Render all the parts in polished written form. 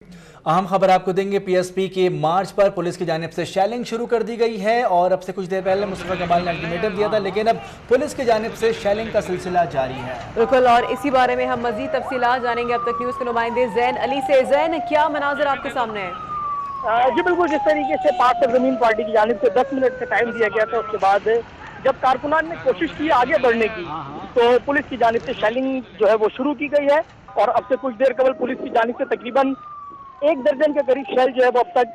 अहम खबर आपको देंगे। पीएसपी के मार्च पर पुलिस की जानिब से शेलिंग शुरू कर दी गई है और अब से कुछ देर पहले मुस्तफा कमाल ने अल्टीमेटम दिया था, लेकिन अब पुलिस की जानिब से शेलिंग का सिलसिला जारी है। बिल्कुल, और इसी बारे में हम मजीद तफसीलात जानेंगे अब तक न्यूज के नुमाइंदे जैन अली से। जैन, क्या मनाजिर आपके सामने है? जी बिल्कुल, जिस तरीके से पाक सरजमीन पार्टी की जानिब से 10 मिनट का टाइम दिया गया था, उसके बाद जब कारकुनान ने कोशिश की आगे बढ़ने की तो पुलिस की जानिब से शेलिंग जो है वो शुरू की गई है। और अब से कुछ देर कबल पुलिस की जानिब से तकरीबन 1 दर्जन के करीब शेल जो है वो अब तक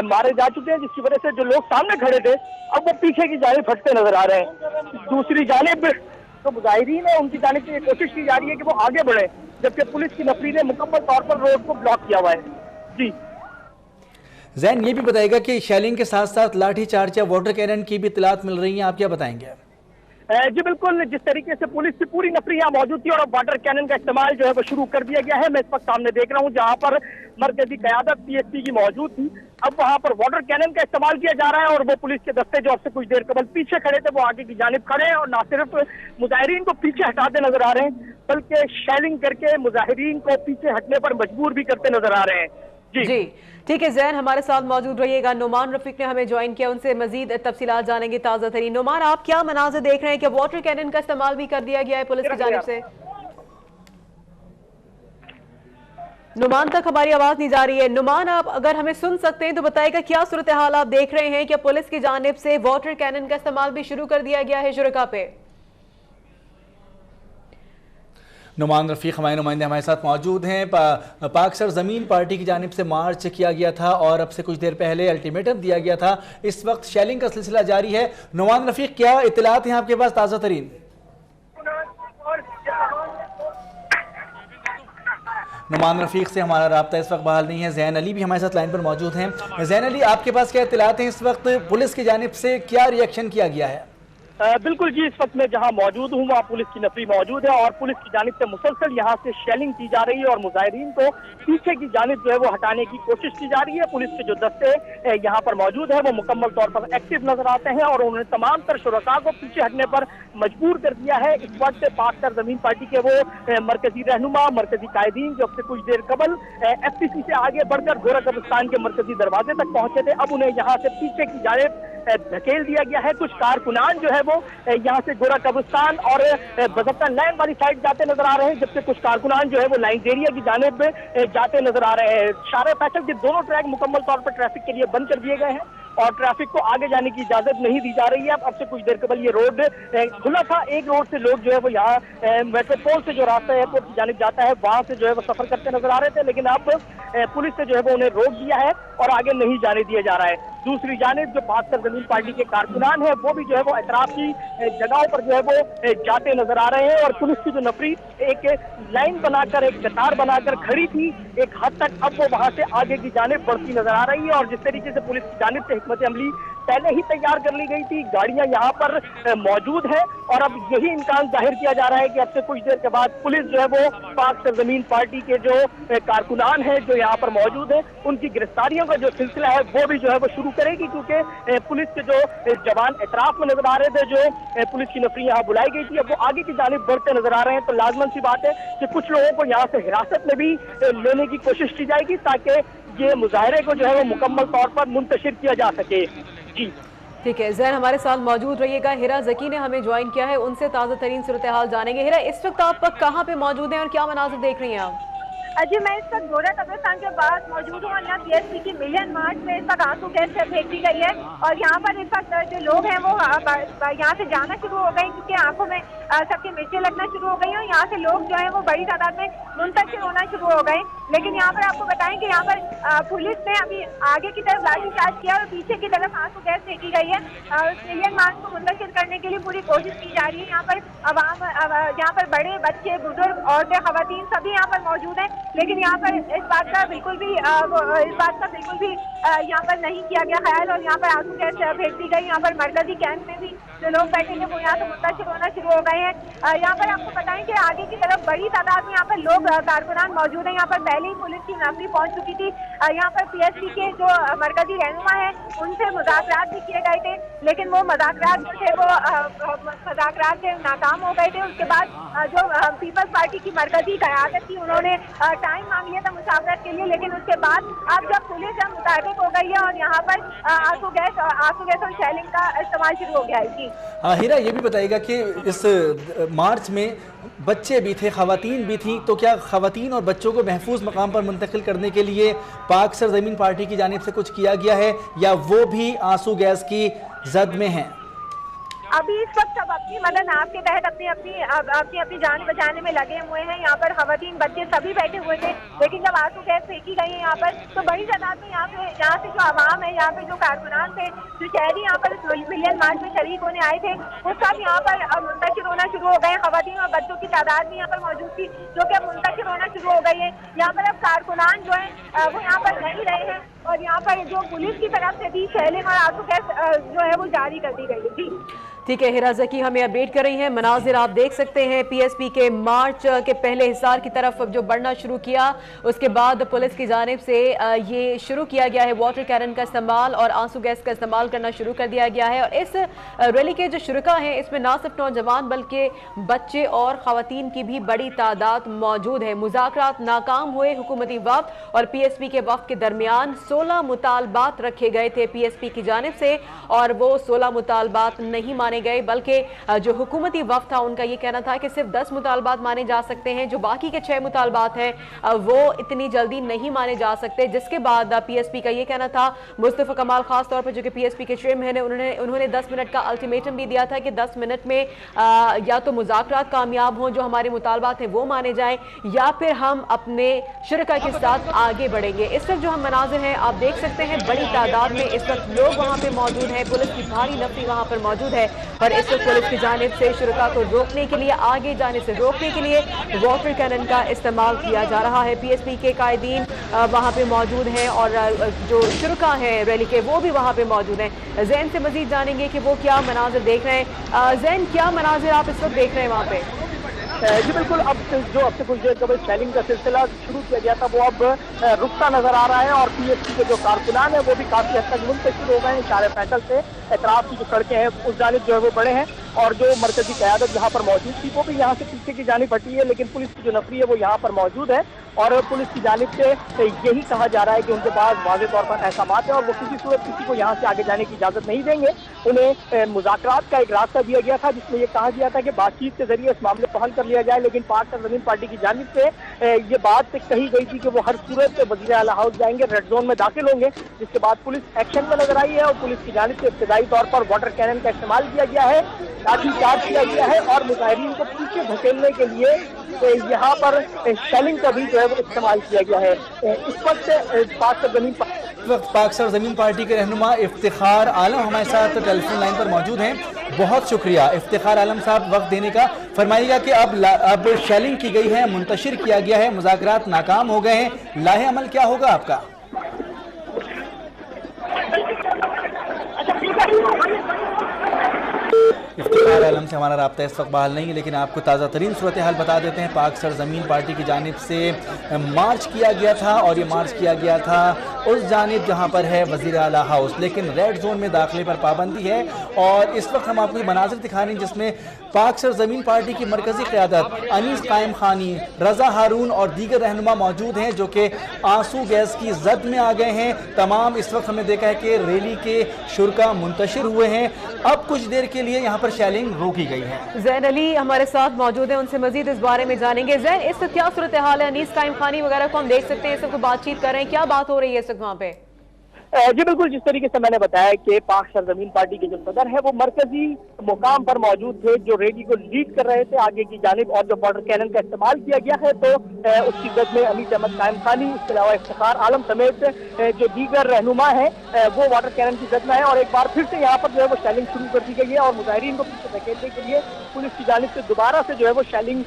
मारे जा चुके हैं, जिसकी वजह से जो लोग सामने खड़े थे अब वो पीछे की जानिब फटते नजर आ रहे हैं। दूसरी जानिब जो मुजाहिरीन है उनकी जानिब से ये कोशिश की जा रही है कि वो आगे बढ़े, जबकि पुलिस की नफरी ने मुकम्मल तौर पर रोड को ब्लॉक किया हुआ है। जी जैन, ये भी बताएगा कि शेलिंग के साथ साथ लाठी चार्ज या वाटर कैनन की भी इत्तलात मिल रही है, आप क्या बताएंगे? जी बिल्कुल, जिस तरीके से पुलिस की पूरी नफरी यहाँ मौजूद थी और अब वाटर कैनन का इस्तेमाल जो है वो शुरू कर दिया गया है। मैं इस वक्त सामने देख रहा हूँ जहाँ पर मरकजी क़यादत पीएसपी की मौजूद थी, अब वहाँ पर वाटर कैनन का इस्तेमाल किया जा रहा है। और वो पुलिस के दस्ते जो अब से कुछ देर कबल पीछे खड़े थे वो आगे की जानिब खड़े हैं और न सिर्फ मुजाहिरीन को पीछे हटाते नजर आ रहे हैं, बल्कि शेलिंग करके मुजाहिरीन को पीछे हटने पर मजबूर भी करते नजर आ रहे हैं। जी ठीक है जैन, हमारे साथ मौजूद रहिएगा। नुमान रफीक ने हमें ज्वाइन किया, उनसे मजीद तफसीलात जानेंगे ताज़ा तरीन। नुमान, आप क्या मनाज़िर देख रहे हैं कि वाटर कैनन का इस्तेमाल भी कर दिया गया है पुलिस की जानिब से? नुमान, तक हमारी आवाज नहीं जा रही है। नुमान, आप अगर हमें सुन सकते हैं तो बताइएगा क्या सूरत हाल आप देख रहे हैं कि पुलिस की जानिब से वाटर कैनन का इस्तेमाल भी शुरू कर दिया गया है शुरका पे? नुमान रफ़ीक हमारे नुमाइंदे हमारे साथ मौजूद हैं। पाक सरजमीन पार्टी की जानिब से मार्च किया गया था और अब से कुछ देर पहले अल्टीमेटम दिया गया था, इस वक्त शेलिंग का सिलसिला जारी है। नुमान रफ़ीक, क्या इत्तलात हैं आपके पास ताज़ा तरीन? नुमान रफ़ीक से हमारा राब्ता इस वक्त बहाल नहीं है। जैन अली भी हमारे साथ लाइन पर मौजूद हैं। जैन अली, आपके पास क्या इत्तलात हैं? इस वक्त पुलिस की जानिब से क्या रिएक्शन किया गया है? बिल्कुल जी, इस वक्त मैं जहां मौजूद हूं वहां पुलिस की नफरी मौजूद है और पुलिस की जानिब से मुसलसल यहां से शेलिंग की जा रही है और मुजाहिरीन को पीछे की जानिब जो है वो हटाने की कोशिश की जा रही है। पुलिस के जो दस्ते यहां पर मौजूद है वो मुकम्मल तौर पर एक्टिव नजर आते हैं और उन्होंने तमाम तर शुरका को पीछे हटने पर मजबूर कर दिया है। इस वक्त पाक सरजमीन पार्टी के वो मरकजी रहनुमा, मरकजी कायदीन जो अब से कुछ देर कबल FTC से आगे बढ़कर गोरा कब्रिस्तान के मरकजी दरवाजे तक पहुंचे थे, अब उन्हें यहाँ से पीछे की जानिब धकेल दिया गया है। कुछ कारकुनान जो है वो यहाँ से गोरा कब्रिस्तान और बजफ्ता लैंड वाली साइड जाते नजर आ रहे हैं, जबकि कुछ कारकुनान जो है वो नाइजेरिया की जानिब जाते नजर आ रहे हैं। शारे फैसल के दोनों ट्रैक मुकम्मल तौर पर ट्रैफिक के लिए बंद कर दिए गए हैं और ट्रैफिक को आगे जाने की इजाजत नहीं दी जा रही है। अब से कुछ देर कबल ये रोड खुला था, एक रोड से लोग जो है वो यहाँ मेट्रोपोल से जो रास्ता एयरपोर्ट की जानिब जाता है वहां से जो है वो सफर करते नजर आ रहे थे, लेकिन अब पुलिस से जो है वो उन्हें रोक दिया है और आगे नहीं जाने दिया जा रहा है। दूसरी जानिब जो पाक सरजमीन पार्टी के कारकुनान है वो भी जो है वो एतराफ की जगहों पर जो है वो जाते नजर आ रहे हैं और पुलिस की जो नफरी एक लाइन बनाकर, एक कतार बनाकर खड़ी थी एक हद तक, अब वो वहां से आगे की जानिब बढ़ती नजर आ रही है। और जिस तरीके से पुलिस की जानिब से हिकमत अमली पहले ही तैयार कर ली गई थी, गाड़ियां यहाँ पर मौजूद है और अब यही इम्कान जाहिर किया जा रहा है कि अब से कुछ देर के बाद पुलिस जो है वो पाक सरजमीन पार्टी के जो कारकुनान है जो यहाँ पर मौजूद है उनकी गिरफ्तारियों का जो सिलसिला है वो भी जो है वो शुरू करेगी, क्योंकि पुलिस के जो जवान एतराफ में नजर आ रहे थे, जो पुलिस की नफरी यहाँ बुलाई गई थी, अब वो आगे की जानिब बढ़ते नजर आ रहे हैं। तो लाजमन सी बात है कि कुछ लोगों को यहाँ से हिरासत में भी लेने की कोशिश की जाएगी ताकि ये मुजाहरे को जो है वो मुकम्मल तौर पर मुंतशिर किया जा सके। जी ठीक है जैन, हमारे साथ मौजूद रहिएगा। हिरा जकी ने हमें ज्वाइन किया है, उनसे ताज़ा तरीन सूरत हाल जानेंगे। हिरा, इस वक्त आप कहाँ पे मौजूद हैं और क्या मनाजिर देख रही हैं आप? जी, मैं इस वक्त गोरा कब्रिस्तान के बाद मौजूद हूँ और यहाँ PSP की मिलियन मार्च में इस वक्त आंसू गैस फेंक दी गई है और यहाँ पर इस वक्त जो लोग हैं वो यहाँ से जाना शुरू हो गए क्योंकि आंखों में सबकी मिर्चें लगना शुरू हो गई हैं और यहाँ से लोग जो है वो बड़ी तादाद में मुंतशिर होना शुरू हो गए। लेकिन यहाँ पर आपको बताएं कि यहाँ पर पुलिस ने अभी आगे की तरफ लाठी चार्ज किया और पीछे की तरफ आंसू गैस फेंकी गई है। मिलियन मार्च को मुंतशिर करने के लिए पूरी कोशिश की जा रही है। यहाँ पर अवाम, यहाँ पर बड़े बच्चे, बुजुर्ग, औरतें, खवातीन सभी यहाँ पर मौजूद हैं, लेकिन यहाँ पर इस बात का बिल्कुल भी यहाँ पर नहीं किया गया ख्याल और यहाँ पर आंसू गैस फेंक दी गई। यहाँ पर मरकजी कैंप में भी जो लोग बैठे थे वो यहाँ से मुंतशिर होना शुरू हो गए हैं। यहाँ पर आपको बताएं कि आगे की तरफ बड़ी तादाद में यहाँ पर लोग कारकुनान मौजूद हैं। यहाँ पर पहले ही पुलिस की नफरी पहुंच चुकी थी। यहाँ पर पीएसपी के जो मरकजी रहनुमा है उनसे मुज़ाकरात भी किए गए थे, लेकिन वो मुज़ाकरात जो थे वो मुज़ाकरात से नाकाम हो गए थे। उसके बाद जो पीपल्स पार्टी की मरकजी क़यादत थी उन्होंने टाइम मांग लिया था मुशावरत के लिए, लेकिन उसके बाद अब जब पुलिस जब मुताबिक हो गई है और यहाँ पर आंसू गैस और शेलिंग का इस्तेमाल शुरू हो गया है। जी हीरा, ये भी बताइएगा कि इस मार्च में बच्चे भी थे, खवातीन भी थी, तो क्या खवातीन और बच्चों को महफूज मकाम पर मुंतकिल करने के लिए पाक सरजमीन पार्टी की जानिब से कुछ किया गया है या वो भी आंसू गैस की जद में हैं? अभी इस वक्त सब अपनी मदद आपके तहत अपनी जान बचाने में लगे हुए हैं। यहाँ पर खवातीन बच्चे सभी बैठे हुए थे, लेकिन जब आंसू गैस फेंकी गई है यहाँ पर तो बड़ी तादाद में यहाँ से जो आवाम है, यहाँ पे जो कारकुनान थे, जो शहरी यहाँ पर मिलियन मार्च में शरीक होने आए थे, वो सब यहाँ पर मुंतशिर होना शुरू हो गए। खवातीन और बच्चों की तादाद भी यहाँ पर मौजूद थी जो कि अब मुंतशिर होना शुरू हो गई है। यहाँ पर अब कारकुनान जो है वो यहाँ पर नहीं रहे हैं और यहाँ पर जो पुलिस की तरफ से भी शेलिंग और आंसू गैस जो है वो जारी कर दी गई है। जी ठीक है, हिरा ज़की हमें अपडेट कर रही हैं। मनाजिर आप देख सकते हैं, पीएसपी के मार्च के पहले हिसार की तरफ जो बढ़ना शुरू किया, उसके बाद पुलिस की जानिब से ये शुरू किया गया है वाटर कैनन का इस्तेमाल और आंसू गैस का इस्तेमाल करना शुरू कर दिया गया है। और इस रैली के जो शुरुका हैं इसमें ना सिर्फ नौजवान बल्कि बच्चे और खवातीन की भी बड़ी तादाद मौजूद है। मुज़ाकरात नाकाम हुए, हुकूमती वफ्द और पीएसपी के वफ्द के दरमियान 16 मुतालबात रखे गए थे पीएसपी की जानिब से, और वो 16 मुतालबात नहीं माने गए, बल्कि जो हुकूमती वफ्द था उनका ये कहना था कि सिर्फ 10 मुतालबात माने जा सकते हैं। जो बाकी के 6 मुतालबात हैं वो इतनी जल्दी नहीं माने जा सकते, जिसके बाद पीएसपी का ये कहना था। मुस्तफ़ा कमाल खास तौर पर जो कि पीएसपी के चेयरमैन हैं, उन्होंने 10 मिनट का अल्टीमेटम भी दिया था कि 10 मिनट में या तो मुज़ाकरात कामयाब हों, जो हमारे मुतालबात हैं वो माने जाएं, या फिर हम अपने शुरका के साथ आगे बढ़ेंगे। इस वक्त जो हम मनाजिर हैं आप देख सकते हैं, बड़ी तादाद में इस वक्त लोग वहाँ पे मौजूद हैं, पुलिस की भारी नफरी वहाँ पर मौजूद है और इस वक्त पुलिस की जानिब से शुरका को रोकने के लिए, आगे जाने से रोकने के लिए वाटर कैनन का इस्तेमाल किया जा रहा है। पीएसपी के कायदीन वहाँ पे मौजूद हैं और जो शुरका हैं रैली के वो भी वहाँ पे मौजूद हैं। जैन से मजीद जानेंगे कि वो क्या मनाजिर देख रहे हैं। जैन, क्या मनाजिर आप इस वक्त देख रहे हैं वहाँ पे? जी बिल्कुल, अब से कुछ देर कबल शेलिंग का सिलसिला शुरू किया गया था वो अब रुकता नजर आ रहा है और पीएसपी के जो कारकुनान है वो भी काफी हद तक मुंतशिर हो गए हैं। शारे फैसल से एतराफ की जो सड़कें हैं उस जानिब जो है वो बड़े हैं और जो मरकजी क़यादत यहाँ पर मौजूद थी वो भी यहाँ से पीछे की जानिब हटी है, लेकिन पुलिस की जो नफरी है वो यहाँ पर मौजूद है और पुलिस की जानिब से यही कहा जा रहा है कि उनके पास वाज़ेह तौर पर अहकामात है और वो किसी सूरत किसी को यहाँ से आगे जाने की इजाज़त नहीं देंगे। उन्हें मुज़ाकरात का एक रास्ता दिया गया था जिसमें ये कहा गया था कि बातचीत के जरिए इस मामले को हल कर लिया जाए, लेकिन पाक सरजमीन पार्टी की जानिब से ये बात कही गई थी कि वो हर सूरत से वज़ीर आला हाउस जाएंगे, रेड जोन में दाखिल होंगे, जिसके बाद पुलिस एक्शन में नजर आई है और पुलिस की जानिब से इब्तदाई तौर पर वाटर कैनन का इस्तेमाल किया गया है, लाठीचार्ज किया गया है और मुजाहिरीन को पीछे धकेलने के लिए यहाँ पर शेलिंग का भी जो है वो इस्तेमाल किया गया है। इस वक्त पाक सरजमीन पार्टी के रहनुमा इफ्तिखार आलम हमारे साथ टेलीफोन लाइन पर मौजूद हैं। बहुत शुक्रिया इफ्तिखार आलम साहब वक्त देने का। फरमाइएगा कि अब शेलिंग की गई है, मुंतशिर किया गया है, मुज़ाकरात नाकाम हो गए हैं, लाहे अमल क्या होगा आपका? इफ्तिखार आलम से हमारा राब्ता इस वक्त बहाल नहीं है, लेकिन आपको ताज़ा तरीन सूरत हाल बता देते हैं। पाक सरजमीन पार्टी की जानिब से मार्च किया गया था और ये मार्च किया गया था उस जानिब जहाँ पर है वज़ीर आला हाउस, लेकिन रेड जोन में दाखिले पर पाबंदी है। और इस वक्त हम आपको मनाजिर दिखा रहे हैं जिसमें पाक सरजमीन पार्टी की मरकज़ी क़यादत अनीस कायम खानी, रज़ा हारून और दीगर रहनुमा मौजूद हैं जो कि आंसू गैस की जद में आ गए हैं। तमाम इस वक्त हमने देखा है कि रैली के शुरका मुंतशिर हुए हैं। अब कुछ देर के लिए यहाँ पर शेलिंग रोकी गई है। जैन अली हमारे साथ मौजूद हैं, उनसे मजीद इस बारे में जानेंगे। जैन, इस वक्त क्या सूरत हाल है? अनीस कायम खानी वगैरह को हम देख सकते हैं, सबको बातचीत कर रहे हैं, क्या बात हो रही है इस वक्त वहाँ पे? जी बिल्कुल, जिस तरीके से मैंने बताया कि पाक सरजमीन पार्टी के जो सदर है वो मरकजी मुकाम पर मौजूद थे जो रैली को लीड कर रहे थे आगे की जानिब, और जो वाटर कैनन का इस्तेमाल किया गया है तो उसकी जद में अनीस अहमद कायम खानी, इसके अलावा इफ्तिखार आलम समेत जो दीगर रहनुमा है वो वाटर कैनन की जद में है और एक बार फिर से यहाँ पर जो है वो शेलिंग शुरू कर दी गई है और मुजाहिरीन को पीछे धकेलने के लिए पुलिस की जानिब से दोबारा से जो है वो शेलिंग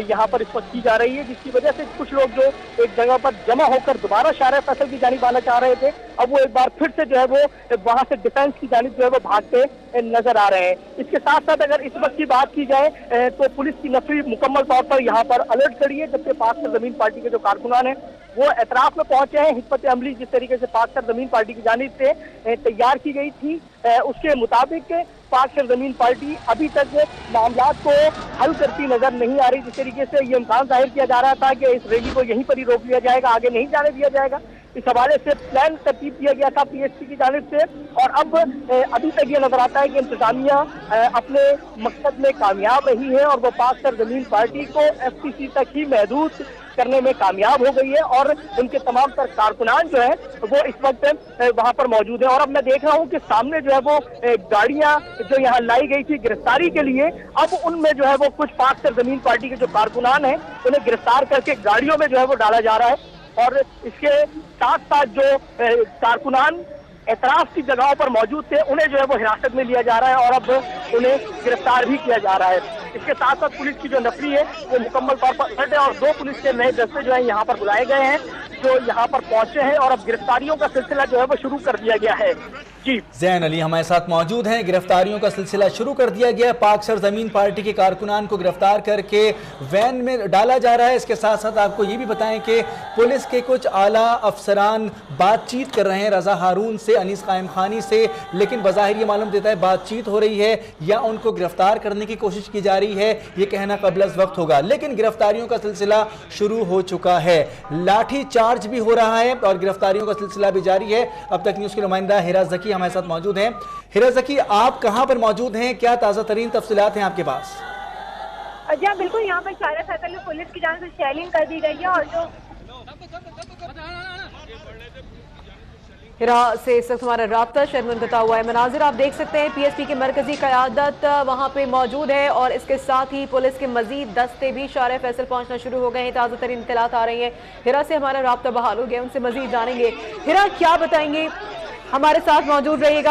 यहाँ पर इस वक्त की जा रही है, जिसकी वजह से कुछ लोग जो एक जगह पर जमा होकर दोबारा शाहरा फैसल की जानिब आना चाह रहे थे, अब वो एक बार फिर से जो है वो वहां से डिफेंस की जानिब जो है वो भागते नजर आ रहे हैं। इसके साथ साथ अगर इस वक्त की बात की जाए तो पुलिस की नफरी मुकम्मल तौर पर यहाँ पर अलर्ट खड़ी है, जबकि पाक सरजमीन पार्टी के जो कारकुनान हैं वो एतराफ में पहुंचे हैं। हिकमत अमली जिस तरीके से पाक सरजमीन पार्टी की जानिब से तैयार की गई थी, उसके मुताबिक पाक सरजमीन पार्टी अभी तक मामला को हल करती नजर नहीं आ रही। जिस तरीके से ये इम्कान जाहिर किया जा रहा था कि इस रैली को यहीं पर ही रोक लिया जाएगा, आगे नहीं जाने दिया जाएगा, इस हवाले से प्लान तरतीब किया गया था पीएसपी की जानिब से, और अब अभी तक ये नजर आता है कि इंतजामिया अपने मकसद में कामयाब रही है और वो पाक सरजमीन पार्टी को एफटीसी तक ही महदूद करने में कामयाब हो गई है, और उनके तमाम तर कारकुनान जो है वो इस वक्त वहां पर मौजूद है। और अब मैं देख रहा हूं कि सामने जो है वो गाड़ियां जो यहाँ लाई गई थी गिरफ्तारी के लिए, अब उनमें जो है वो कुछ पाक सरजमीन पार्टी के जो कारकुनान हैं उन्हें गिरफ्तार करके गाड़ियों में जो है वो डाला जा रहा है, और इसके साथ साथ जो कारकुनान एतराफ की जगहों पर मौजूद थे उन्हें जो है वो हिरासत में लिया जा रहा है और अब उन्हें गिरफ्तार भी किया जा रहा है। इसके साथ साथ पुलिस की जो नफरी है वो मुकम्मल तौर पर अलर्ट है और 2 पुलिस के नए दस्ते जो है यहाँ पर बुलाए गए हैं, जो यहाँ पर पहुंचे हैं, और अब गिरफ्तारियों का सिलसिला जो है वो शुरू कर दिया गया है। जी जैन अली हमारे साथ मौजूद हैं। गिरफ्तारियों का सिलसिला शुरू कर दिया गया। पाक सरजमीन पार्टी के कारकुनान को गिरफ्तार करके वैन में डाला जा रहा है। इसके साथ साथ आपको ये भी बताएं कि पुलिस के कुछ आला अफसरान बातचीत कर रहे हैं रजा हारून से, अनीस कायम खानी से, लेकिन बज़ाहिर ये मालूम देता है बातचीत हो रही है या उनको गिरफ्तार करने की कोशिश की जा रही है, ये कहना कबल अज़ वक्त होगा, लेकिन गिरफ्तारियों का सिलसिला शुरू हो चुका है। लाठी चार्ज भी हो रहा है और गिरफ्तारियों का सिलसिला भी जारी है। अब तक न्यूज़ की नुमाइंदा हिरा ज़की हमारे साथ मौजूद हैं। हिरा ज़की, आप कहां पर मौजूद हैं, क्या ताज़ा तरीन तफसीलात हैं आपके पास? जी हाँ, बिल्कुल, यहाँ पर शाहरा फैसल में पुलिस की जानिब से शेलिंग कर दी गई है और जो हिरा से इस वक्त हमारा राब्ता शर्मनकता हुआ है। मनाजिर आप देख सकते हैं, पीएसपी की मरकजी क़यादत वहाँ पे मौजूद है और इसके साथ ही पुलिस के मजीद दस्ते भी शाहरा फैसल पहुँचना शुरू हो गए हैं। ताज़ा तरीन इत्तलात आ रही हैं। हिरा से हमारा राब्ता बहाल हो गया, उनसे मजीद जानेंगे। हिरा, क्या बताएंगे? हमारे साथ मौजूद रहिएगा।